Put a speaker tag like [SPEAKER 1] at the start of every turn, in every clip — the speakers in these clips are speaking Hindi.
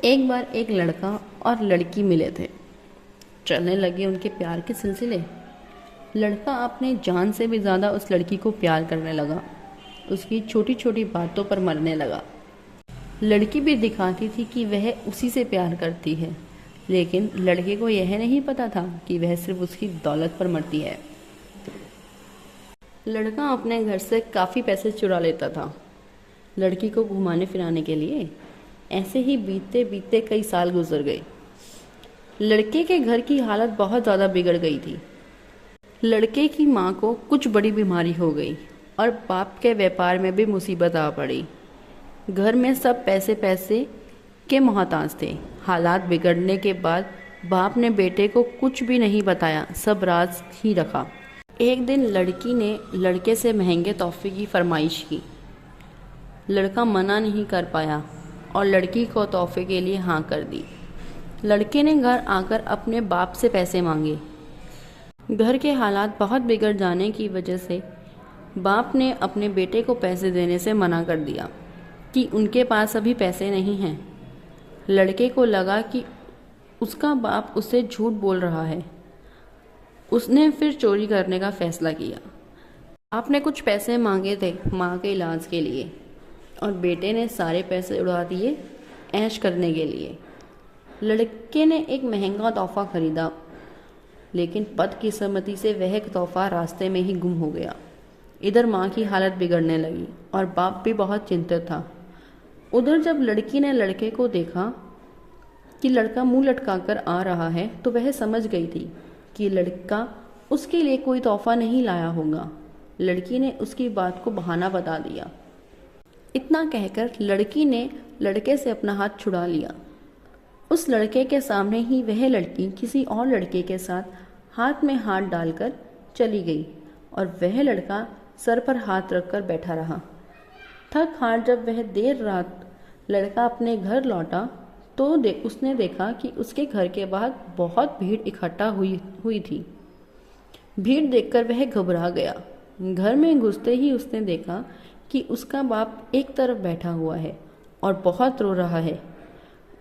[SPEAKER 1] एक बार एक लड़का और लड़की मिले थे। चलने लगे उनके प्यार के सिलसिले। लड़का अपने जान से भी ज़्यादा उस लड़की को प्यार करने लगा। उसकी छोटी छोटी बातों पर मरने लगा। लड़की भी दिखाती थी कि वह उसी से प्यार करती है, लेकिन लड़के को यह नहीं पता था कि वह सिर्फ उसकी दौलत पर मरती है। लड़का अपने घर से काफ़ी पैसे चुरा लेता था लड़की को घुमाने फिराने के लिए। ऐसे ही बीतते बीतते कई साल गुजर गए। लड़के के घर की हालत बहुत ज़्यादा बिगड़ गई थी। लड़के की माँ को कुछ बड़ी बीमारी हो गई और बाप के व्यापार में भी मुसीबत आ पड़ी। घर में सब पैसे पैसे के मोहताज थे। हालात बिगड़ने के बाद बाप ने बेटे को कुछ भी नहीं बताया, सब राज ही रखा। एक दिन लड़की ने लड़के से महंगे तोहफे की फरमाइश की। लड़का मना नहीं कर पाया और लड़की को तोहफे के लिए हाँ कर दी। लड़के ने घर आकर अपने बाप से पैसे मांगे। घर के हालात बहुत बिगड़ जाने की वजह से बाप ने अपने बेटे को पैसे देने से मना कर दिया कि उनके पास अभी पैसे नहीं हैं। लड़के को लगा कि उसका बाप उससे झूठ बोल रहा है। उसने फिर चोरी करने का फैसला किया। आपने कुछ पैसे मांगे थे माँ के इलाज के लिए और बेटे ने सारे पैसे उड़ा दिए ऐश करने के लिए। लड़के ने एक महंगा तोहफा खरीदा, लेकिन बदकिस्मती से वह तोहफा रास्ते में ही गुम हो गया। इधर माँ की हालत बिगड़ने लगी और बाप भी बहुत चिंतित था। उधर जब लड़की ने लड़के को देखा कि लड़का मुंह लटकाकर आ रहा है, तो वह समझ गई थी कि लड़का उसके लिए कोई तोहफा नहीं लाया होगा। लड़की ने उसकी बात को बहाना बता दिया। इतना कहकर लड़की ने लड़के से अपना हाथ छुड़ा लिया। उस लड़के के सामने ही वह लड़की किसी और लड़के के साथ हाथ में हाथ डालकर चली गई और वह लड़का सर पर हाथ रखकर बैठा रहा। थक हार जब वह देर रात लड़का अपने घर लौटा तो उसने देखा कि उसके घर के बाहर बहुत भीड़ इकट्ठा हुई थी। भीड़ देखकर वह घबरा गया। घर में घुसते ही उसने देखा कि उसका बाप एक तरफ बैठा हुआ है और बहुत रो रहा है।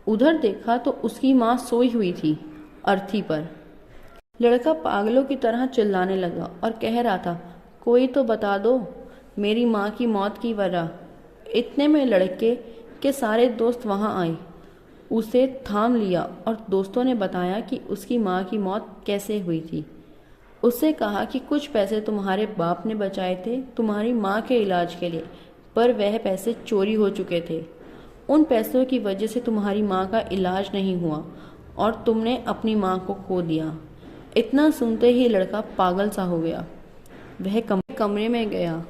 [SPEAKER 1] उधर देखा तो उसकी माँ सोई हुई थी अर्थी पर। लड़का पागलों की तरह चिल्लाने लगा और कह रहा था, कोई तो बता दो मेरी माँ की मौत की वजह। इतने में लड़के के सारे दोस्त वहाँ आए, उसे थाम लिया और दोस्तों ने बताया कि उसकी माँ की मौत कैसे हुई थी। उससे कहा कि कुछ पैसे तुम्हारे बाप ने बचाए थे तुम्हारी माँ के इलाज के लिए, पर वह पैसे चोरी हो चुके थे। उन पैसों की वजह से तुम्हारी माँ का इलाज नहीं हुआ और तुमने अपनी माँ को खो दिया। इतना सुनते ही लड़का पागल सा हो गया। वह कमरे में गया।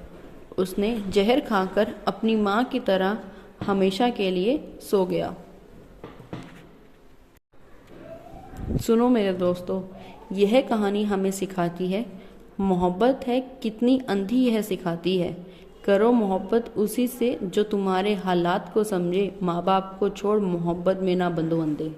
[SPEAKER 1] उसने जहर खाकर अपनी माँ की तरह हमेशा के लिए सो गया। सुनो मेरे दोस्तों, यह कहानी हमें सिखाती है मोहब्बत है कितनी अंधी यह सिखाती है। करो मोहब्बत उसी से जो तुम्हारे हालात को समझे। माँ बाप को छोड़ मोहब्बत में ना बंधो अंधे।